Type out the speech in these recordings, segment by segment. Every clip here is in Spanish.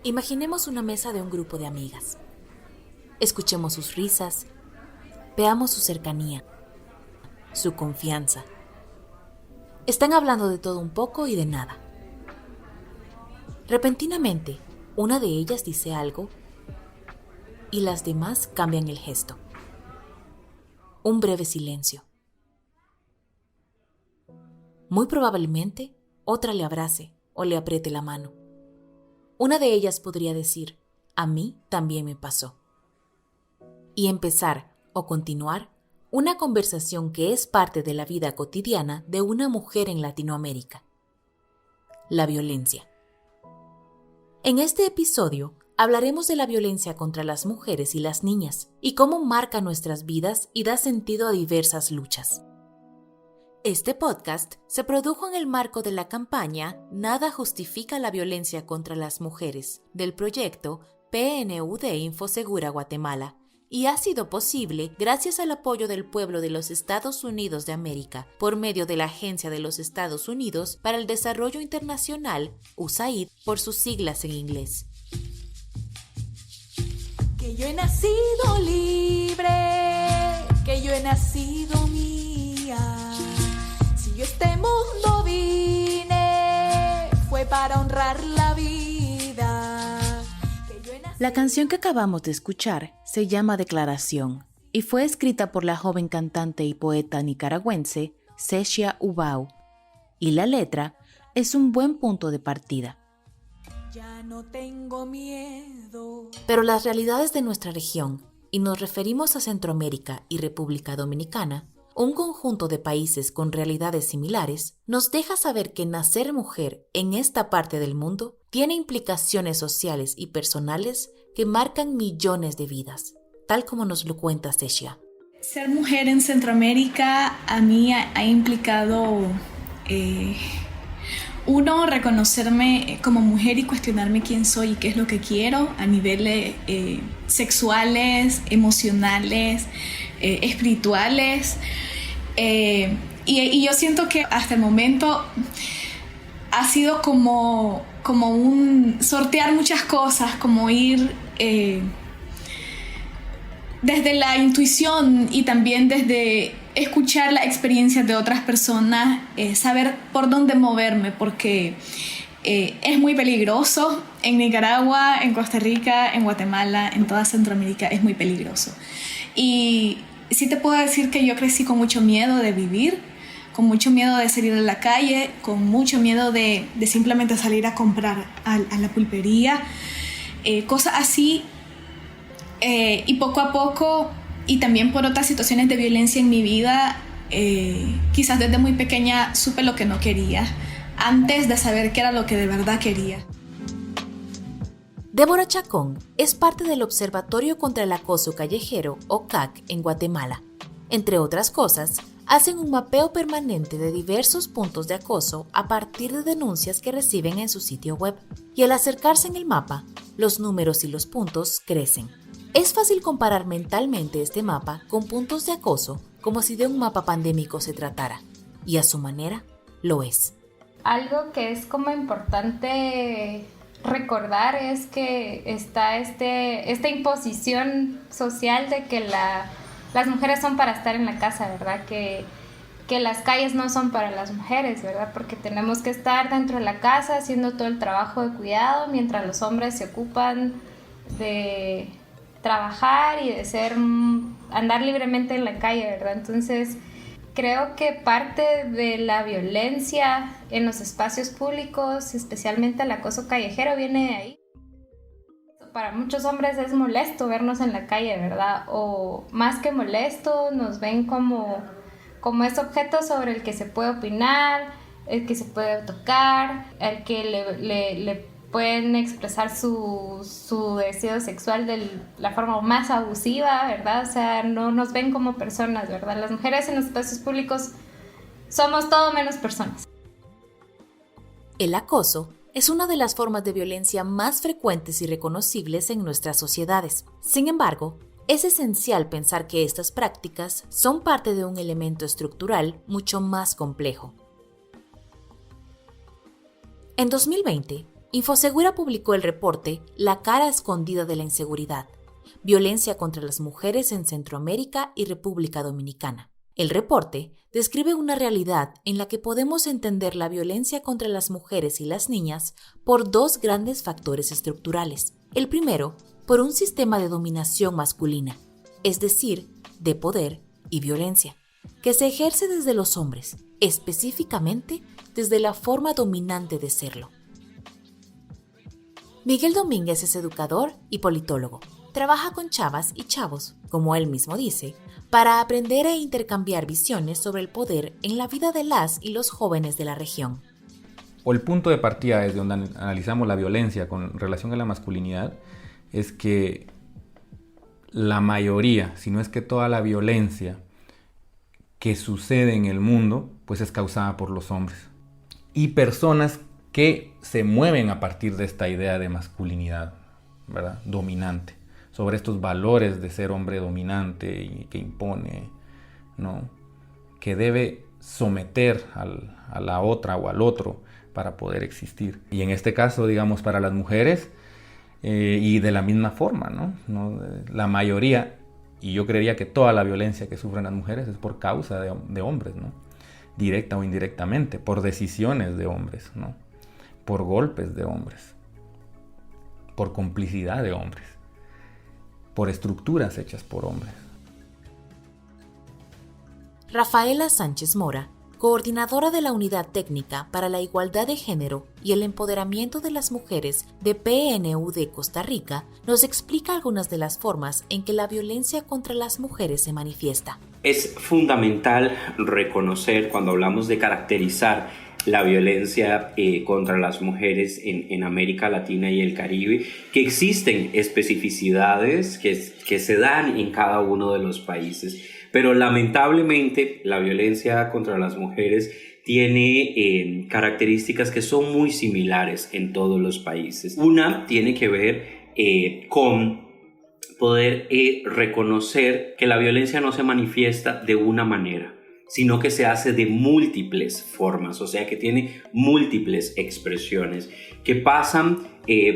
Imaginemos una mesa de un grupo de amigas. Escuchemos sus risas, veamos su cercanía, su confianza. Están hablando de todo un poco y de nada. Repentinamente, una de ellas dice algo y las demás cambian el gesto. Un breve silencio. Muy probablemente, otra le abrace o le apriete la mano. Una de ellas podría decir, a mí también me pasó. Y empezar o continuar una conversación que es parte de la vida cotidiana de una mujer en Latinoamérica. La violencia. En este episodio hablaremos de la violencia contra las mujeres y las niñas y cómo marca nuestras vidas y da sentido a diversas luchas. Este podcast se produjo en el marco de la campaña Nada justifica la violencia contra las mujeres del proyecto PNUD Infosegura Guatemala y ha sido posible gracias al apoyo del pueblo de los Estados Unidos de América por medio de la Agencia de los Estados Unidos para el Desarrollo Internacional, USAID por sus siglas en inglés. Que yo he nacido libre, que yo he nacido mía. Si yo a este mundo vine, fue para honrar la vida. La canción que acabamos de escuchar se llama Declaración y fue escrita por la joven cantante y poeta nicaragüense Sechia Ubao, y la letra es un buen punto de partida. Ya no tengo miedo. Pero las realidades de nuestra región, y nos referimos a Centroamérica y República Dominicana, un conjunto de países con realidades similares, nos deja saber que nacer mujer en esta parte del mundo tiene implicaciones sociales y personales que marcan millones de vidas, tal como nos lo cuenta Sechia. Ser mujer en Centroamérica a mí ha implicado, reconocerme como mujer y cuestionarme quién soy y qué es lo que quiero a niveles sexuales, emocionales, espirituales. Y yo siento que hasta el momento ha sido como un sortear muchas cosas, como ir desde la intuición y también desde escuchar las experiencias de otras personas, saber por dónde moverme, porque es muy peligroso. En Nicaragua, en Costa Rica, en Guatemala, en toda Centroamérica es muy peligroso. Y sí te puedo decir que yo crecí con mucho miedo de vivir, con mucho miedo de salir a la calle, con mucho miedo de simplemente salir a comprar a la pulpería, cosas así. Y poco a poco, y también por otras situaciones de violencia en mi vida, quizás desde muy pequeña supe lo que no quería, antes de saber qué era lo que de verdad quería. Débora Chacón es parte del Observatorio contra el Acoso Callejero, o CAC, en Guatemala. Entre otras cosas, hacen un mapeo permanente de diversos puntos de acoso a partir de denuncias que reciben en su sitio web. Y al acercarse en el mapa, los números y los puntos crecen. Es fácil comparar mentalmente este mapa con puntos de acoso como si de un mapa pandémico se tratara. Y a su manera, lo es. Algo que es como importante recordar es que está esta imposición social de que las mujeres son para estar en la casa, ¿verdad? Que las calles no son para las mujeres, ¿verdad? Porque tenemos que estar dentro de la casa haciendo todo el trabajo de cuidado mientras los hombres se ocupan de trabajar y de andar libremente en la calle, ¿verdad? Entonces, creo que parte de la violencia en los espacios públicos, especialmente el acoso callejero, viene de ahí. Para muchos hombres es molesto vernos en la calle, ¿verdad? O más que molesto, nos ven como ese objeto sobre el que se puede opinar, el que se puede tocar, el que le pueden expresar su deseo sexual de la forma más abusiva, ¿verdad? O sea, no nos ven como personas, ¿verdad? Las mujeres en los espacios públicos somos todo menos personas. El acoso es una de las formas de violencia más frecuentes y reconocibles en nuestras sociedades. Sin embargo, es esencial pensar que estas prácticas son parte de un elemento estructural mucho más complejo. En 2020, Infosegura publicó el reporte La cara escondida de la inseguridad, violencia contra las mujeres en Centroamérica y República Dominicana. El reporte describe una realidad en la que podemos entender la violencia contra las mujeres y las niñas por dos grandes factores estructurales. El primero, por un sistema de dominación masculina, es decir, de poder y violencia, que se ejerce desde los hombres, específicamente desde la forma dominante de serlo. Miguel Domínguez es educador y politólogo. Trabaja con chavas y chavos, como él mismo dice, para aprender e intercambiar visiones sobre el poder en la vida de las y los jóvenes de la región. O el punto de partida desde donde analizamos la violencia con relación a la masculinidad es que la mayoría, si no es que toda la violencia que sucede en el mundo, pues es causada por los hombres. Y personas que se mueven a partir de esta idea de masculinidad, ¿verdad? Dominante, sobre estos valores de ser hombre dominante y que impone, ¿no? Que debe someter a la otra o al otro para poder existir. Y en este caso, digamos, para las mujeres, y de la misma forma, ¿no? La mayoría, y yo creería que toda la violencia que sufren las mujeres es por causa de hombres, ¿no? Directa o indirectamente, por decisiones de hombres, ¿no? Por golpes de hombres, por complicidad de hombres, por estructuras hechas por hombres. Rafaela Sánchez Mora, coordinadora de la Unidad Técnica para la Igualdad de Género y el Empoderamiento de las Mujeres de PNUD Costa Rica, nos explica algunas de las formas en que la violencia contra las mujeres se manifiesta. Es fundamental reconocer, cuando hablamos de caracterizar la violencia contra las mujeres en América Latina y el Caribe, que existen especificidades que se dan en cada uno de los países. Pero lamentablemente la violencia contra las mujeres tiene características que son muy similares en todos los países. Una tiene que ver con poder reconocer que la violencia no se manifiesta de una manera, sino que se hace de múltiples formas, o sea que tiene múltiples expresiones que pasan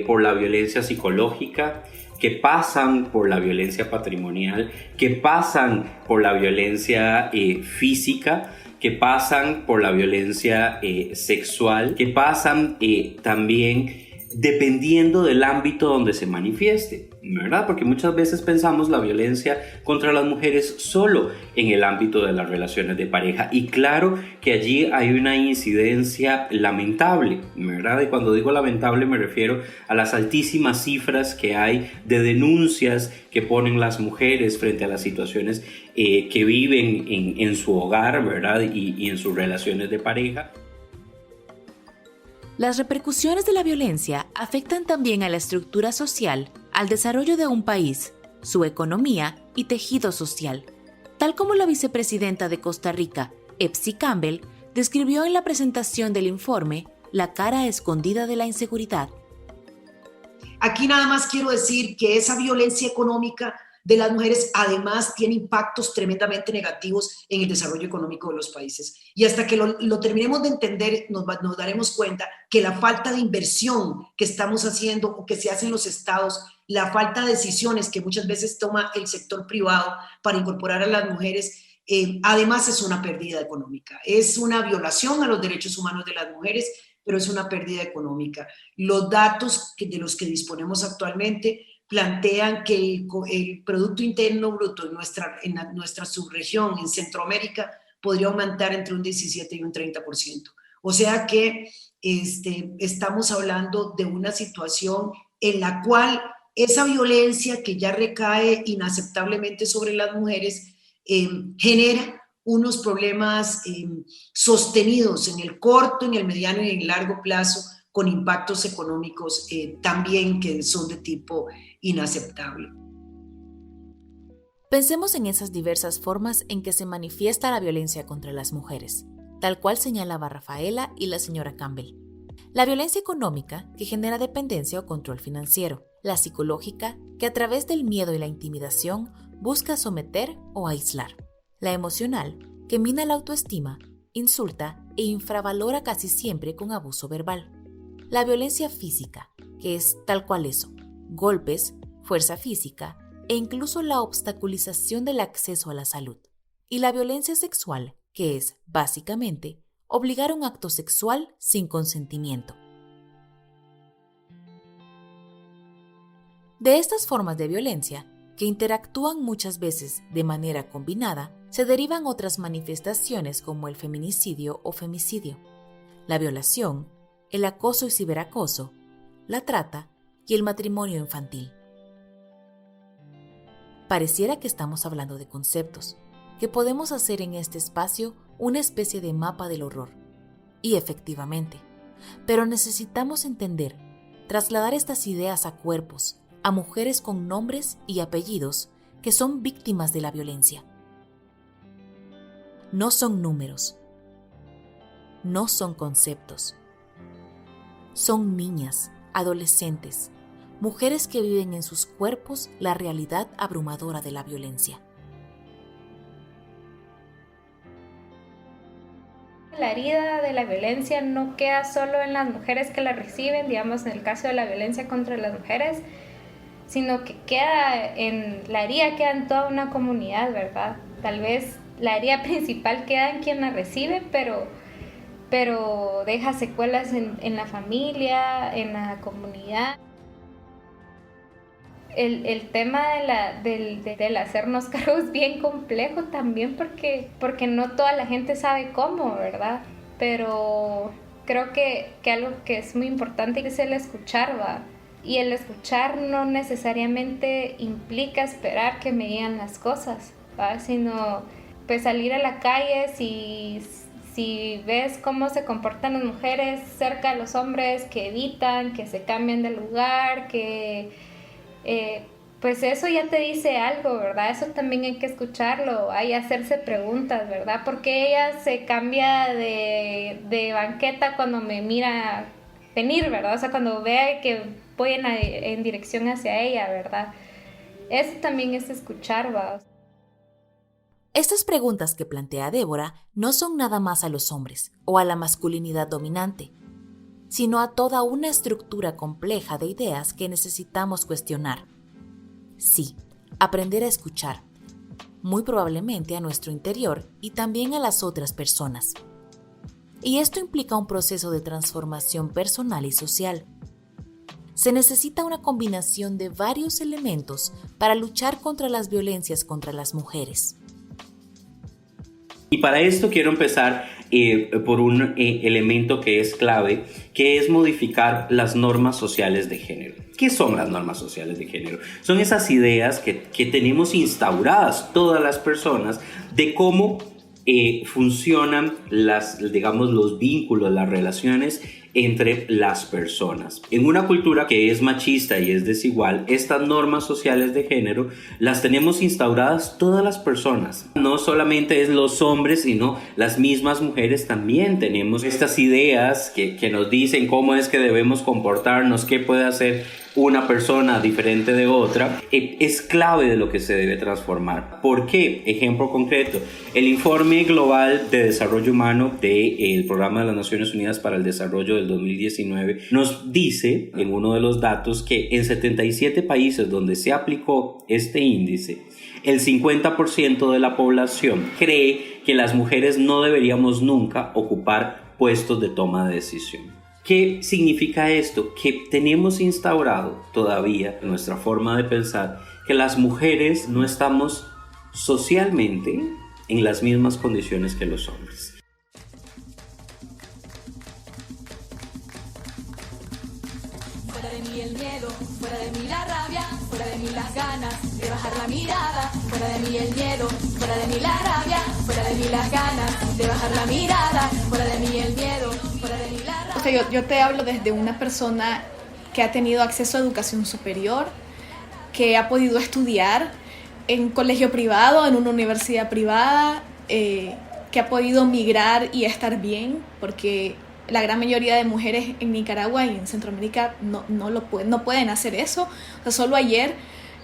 por la violencia psicológica, que pasan por la violencia patrimonial, que pasan por la violencia física, que pasan por la violencia sexual, que pasan también dependiendo del ámbito donde se manifieste, ¿verdad? Porque muchas veces pensamos la violencia contra las mujeres solo en el ámbito de las relaciones de pareja, y claro que allí hay una incidencia lamentable, ¿verdad? Y cuando digo lamentable me refiero a las altísimas cifras que hay de denuncias que ponen las mujeres frente a las situaciones que viven en su hogar, ¿verdad? Y en sus relaciones de pareja. Las repercusiones de la violencia afectan también a la estructura social, al desarrollo de un país, su economía y tejido social, tal como la vicepresidenta de Costa Rica, Epsi Campbell, describió en la presentación del informe La cara escondida de la inseguridad. Aquí nada más quiero decir que esa violencia económica de las mujeres además tiene impactos tremendamente negativos en el desarrollo económico de los países. Y hasta que lo terminemos de entender, nos daremos cuenta que la falta de inversión que estamos haciendo o que se hace en los estados, la falta de decisiones que muchas veces toma el sector privado para incorporar a las mujeres, además es una pérdida económica. Es una violación a los derechos humanos de las mujeres, pero es una pérdida económica. Los datos de los que disponemos actualmente plantean que el Producto Interno Bruto en nuestra subregión, en Centroamérica, podría aumentar entre un 17 y un 30%. O sea que estamos hablando de una situación en la cual esa violencia que ya recae inaceptablemente sobre las mujeres genera unos problemas sostenidos en el corto, en el mediano y en el largo plazo, con impactos económicos también que son de tipo inaceptable. Pensemos en esas diversas formas en que se manifiesta la violencia contra las mujeres, tal cual señalaba Rafaela y la señora Campbell. La violencia económica, que genera dependencia o control financiero. La psicológica, que a través del miedo y la intimidación busca someter o aislar. La emocional, que mina la autoestima, insulta e infravalora casi siempre con abuso verbal. La violencia física, que es tal cual eso, golpes, fuerza física e incluso la obstaculización del acceso a la salud. Y la violencia sexual, que es, básicamente, obligar a un acto sexual sin consentimiento. De estas formas de violencia, que interactúan muchas veces de manera combinada, se derivan otras manifestaciones como el feminicidio o femicidio, la violación, el acoso y ciberacoso, la trata y el matrimonio infantil. Pareciera que estamos hablando de conceptos, que podemos hacer en este espacio una especie de mapa del horror. Y efectivamente, pero necesitamos entender, trasladar estas ideas a cuerpos, a mujeres con nombres y apellidos que son víctimas de la violencia. No son números, no son conceptos. Son niñas, adolescentes, mujeres que viven en sus cuerpos la realidad abrumadora de la violencia. La herida de la violencia no queda solo en las mujeres que la reciben, digamos en el caso de la violencia contra las mujeres, sino que la herida queda en toda una comunidad, ¿verdad? Tal vez la herida principal queda en quien la recibe, pero deja secuelas en la familia, en la comunidad. El tema del hacernos cargo es bien complejo también porque no toda la gente sabe cómo, ¿verdad? Pero creo que algo que es muy importante es el escuchar, ¿va? Y el escuchar no necesariamente implica esperar que me digan las cosas, ¿va? Sino pues salir a la calle si ves cómo se comportan las mujeres cerca de los hombres, que evitan, que se cambian de lugar, que pues eso ya te dice algo, ¿verdad? Eso también hay que escucharlo, hay que hacerse preguntas, ¿verdad? Porque ella se cambia de banqueta cuando me mira venir, ¿verdad? O sea, cuando ve que voy en dirección hacia ella, ¿verdad? Eso también es escuchar, ¿va? Estas preguntas que plantea Débora no son nada más a los hombres o a la masculinidad dominante, sino a toda una estructura compleja de ideas que necesitamos cuestionar. Sí, aprender a escuchar, muy probablemente a nuestro interior y también a las otras personas. Y esto implica un proceso de transformación personal y social. Se necesita una combinación de varios elementos para luchar contra las violencias contra las mujeres. Y para esto quiero empezar por un elemento que es clave, que es modificar las normas sociales de género. ¿Qué son las normas sociales de género? Son esas ideas que tenemos instauradas todas las personas de cómo funcionan los vínculos, las relaciones entre las personas. En una cultura que es machista y es desigual, estas normas sociales de género las tenemos instauradas todas las personas. No solamente es los hombres, sino las mismas mujeres también tenemos estas ideas que nos dicen cómo es que debemos comportarnos, qué puede hacer una persona diferente de otra. Es clave de lo que se debe transformar. ¿Por qué? Ejemplo concreto, el Informe Global de Desarrollo Humano del Programa de las Naciones Unidas para el Desarrollo del 2019 nos dice en uno de los datos que en 77 países donde se aplicó este índice, el 50% de la población cree que las mujeres no deberíamos nunca ocupar puestos de toma de decisión. ¿Qué significa esto? Que tenemos instaurado todavía en nuestra forma de pensar que las mujeres no estamos socialmente en las mismas condiciones que los hombres. Fuera de mí el miedo, fuera de mí la rabia, fuera de mí las ganas de bajar la mirada. Fuera de mí el miedo, fuera de mí la rabia, fuera de mí las ganas de bajar la mirada. Fuera de mí el miedo, fuera de mí la rabia. O sea, yo te hablo desde una persona que ha tenido acceso a educación superior, que ha podido estudiar en colegio privado, en una universidad privada, que ha podido migrar y estar bien, porque la gran mayoría de mujeres en Nicaragua y en Centroamérica no pueden hacer eso. O sea, solo ayer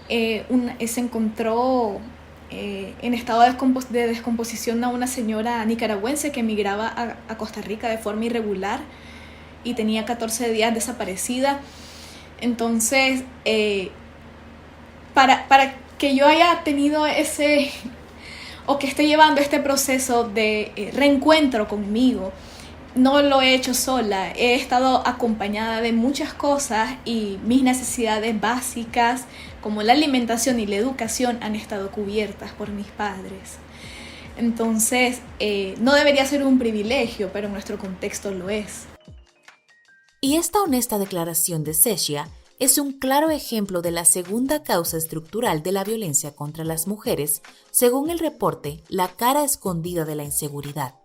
se encontró en estado de descomposición a una señora nicaragüense que migraba a Costa Rica de forma irregular y tenía 14 días desaparecida. Entonces, para que yo haya tenido o que esté llevando este proceso de reencuentro conmigo, no lo he hecho sola, he estado acompañada de muchas cosas y mis necesidades básicas como la alimentación y la educación han estado cubiertas por mis padres. Entonces, no debería ser un privilegio, pero en nuestro contexto lo es. Y esta honesta declaración de Sechia es un claro ejemplo de la segunda causa estructural de la violencia contra las mujeres, según el reporte La cara escondida de la inseguridad.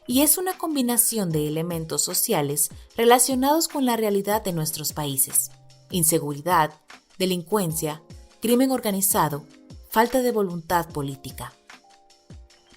Y es una combinación de elementos sociales relacionados con la realidad de nuestros países: inseguridad, delincuencia, crimen organizado, falta de voluntad política.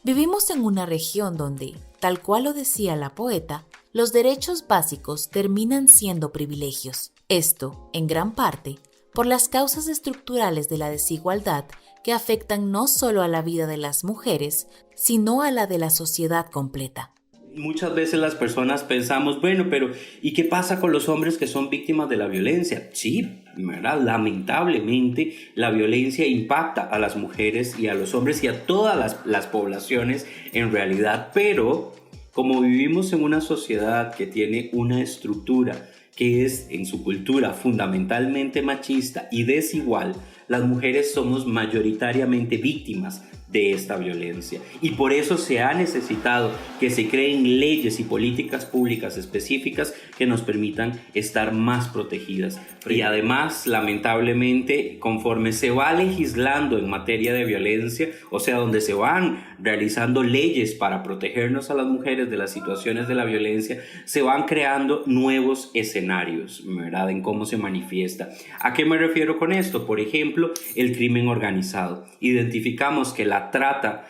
Vivimos en una región donde, tal cual lo decía la poeta, los derechos básicos terminan siendo privilegios. Esto, en gran parte, por las causas estructurales de la desigualdad que afectan no solo a la vida de las mujeres, sino a la de la sociedad completa. Muchas veces las personas pensamos, bueno, pero ¿y qué pasa con los hombres que son víctimas de la violencia? Sí, ¿verdad? Lamentablemente la violencia impacta a las mujeres y a los hombres y a todas las poblaciones en realidad, pero como vivimos en una sociedad que tiene una estructura que es en su cultura fundamentalmente machista y desigual, las mujeres somos mayoritariamente víctimas de esta violencia y por eso se ha necesitado que se creen leyes y políticas públicas específicas que nos permitan estar más protegidas. Y además, lamentablemente, conforme se va legislando en materia de violencia, o sea, donde se van realizando leyes para protegernos a las mujeres de las situaciones de la violencia, se van creando nuevos escenarios, ¿verdad?, en cómo se manifiesta. ¿A qué me refiero con esto? Por ejemplo, el crimen organizado. Identificamos que la trata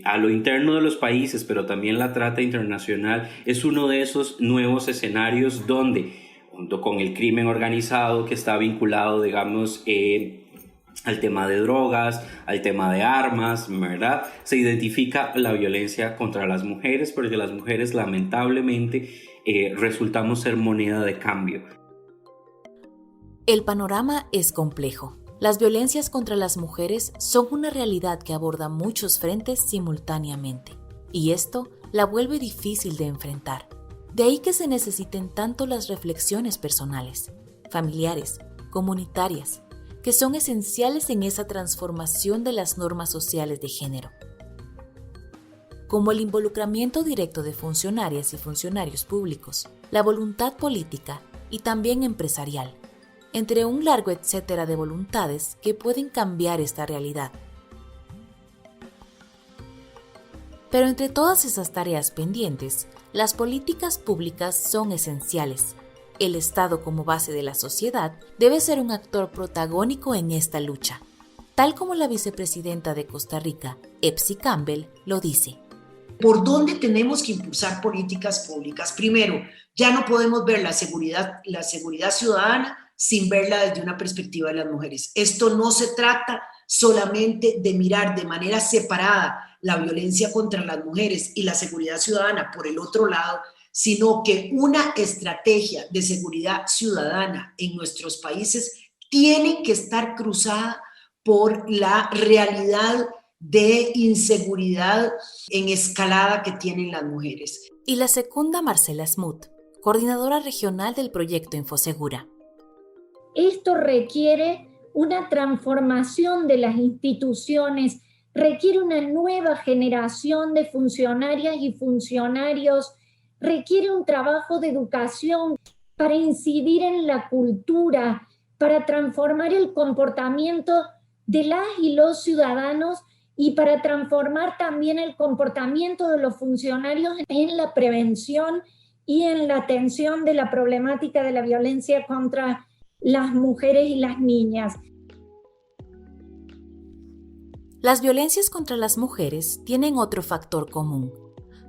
a lo interno de los países, pero también la trata internacional, es uno de esos nuevos escenarios donde, junto con el crimen organizado que está vinculado, digamos, al tema de drogas, al tema de armas, ¿verdad?, se identifica la violencia contra las mujeres, porque las mujeres lamentablemente resultamos ser moneda de cambio. El panorama es complejo. Las violencias contra las mujeres son una realidad que aborda muchos frentes simultáneamente, y esto la vuelve difícil de enfrentar. De ahí que se necesiten tanto las reflexiones personales, familiares, comunitarias, que son esenciales en esa transformación de las normas sociales de género, como el involucramiento directo de funcionarias y funcionarios públicos, la voluntad política y también empresarial, entre un largo etcétera de voluntades que pueden cambiar esta realidad. Pero entre todas esas tareas pendientes, las políticas públicas son esenciales. El Estado, como base de la sociedad, debe ser un actor protagónico en esta lucha, tal como la vicepresidenta de Costa Rica, Epsi Campbell, lo dice. ¿Por dónde tenemos que impulsar políticas públicas? Primero, ya no podemos ver la seguridad ciudadana sin verla desde una perspectiva de las mujeres. Esto no se trata solamente de mirar de manera separada la violencia contra las mujeres y la seguridad ciudadana por el otro lado, sino que una estrategia de seguridad ciudadana en nuestros países tiene que estar cruzada por la realidad de inseguridad en escalada que tienen las mujeres. Y la secunda Marcela Smoot, coordinadora regional del proyecto Infosegura. Esto requiere una transformación de las instituciones, requiere una nueva generación de funcionarias y funcionarios, requiere un trabajo de educación para incidir en la cultura, para transformar el comportamiento de las y los ciudadanos y para transformar también el comportamiento de los funcionarios en la prevención y en la atención de la problemática de la violencia contra las mujeres y las niñas. Las violencias contra las mujeres tienen otro factor común.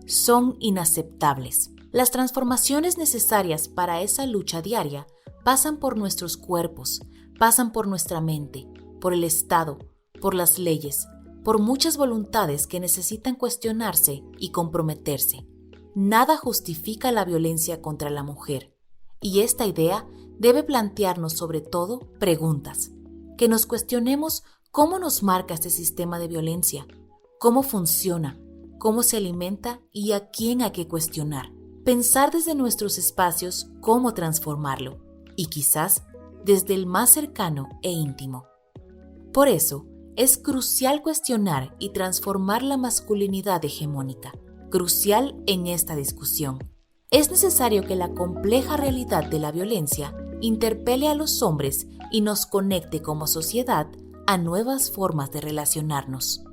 Son inaceptables. Las transformaciones necesarias para esa lucha diaria pasan por nuestros cuerpos, pasan por nuestra mente, por el Estado, por las leyes, por muchas voluntades que necesitan cuestionarse y comprometerse. nada justifica la violencia contra la mujer, y esta idea debe plantearnos sobre todo preguntas, que nos cuestionemos cómo nos marca este sistema de violencia, cómo funciona, cómo se alimenta y a quién hay que cuestionar. Pensar desde nuestros espacios cómo transformarlo, y quizás desde el más cercano e íntimo. Por eso, es crucial cuestionar y transformar la masculinidad hegemónica, crucial en esta discusión. Es necesario que la compleja realidad de la violencia interpele a los hombres y nos conecte como sociedad a nuevas formas de relacionarnos.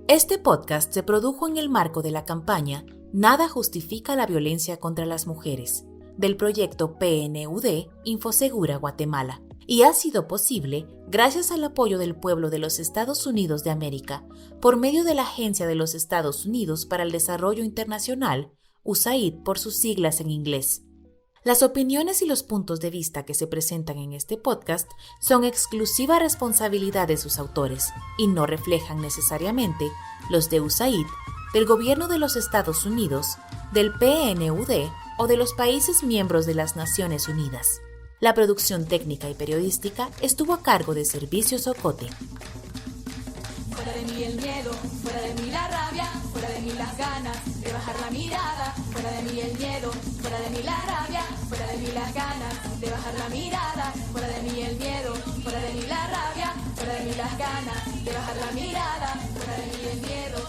Este podcast se produjo en el marco de la campaña Nada justifica la violencia contra las mujeres, del proyecto PNUD Infosegura Guatemala, y ha sido posible gracias al apoyo del pueblo de los Estados Unidos de América por medio de la Agencia de los Estados Unidos para el Desarrollo Internacional, USAID por sus siglas en inglés. Las opiniones y los puntos de vista que se presentan en este podcast son exclusiva responsabilidad de sus autores y no reflejan necesariamente los de USAID, del Gobierno de los Estados Unidos, del PNUD o de los países miembros de las Naciones Unidas. La producción técnica y periodística estuvo a cargo de Servicios Ocote. Fuera de mí el miedo, fuera de mí la rabia, fuera de mí las ganas de bajar la mirada. Fuera de mí el miedo, fuera de mí la rabia, fuera de mí las ganas de bajar la mirada. Fuera de mí el miedo, fuera de mí la rabia, fuera de mí las ganas de bajar la mirada. Fuera de mí el miedo.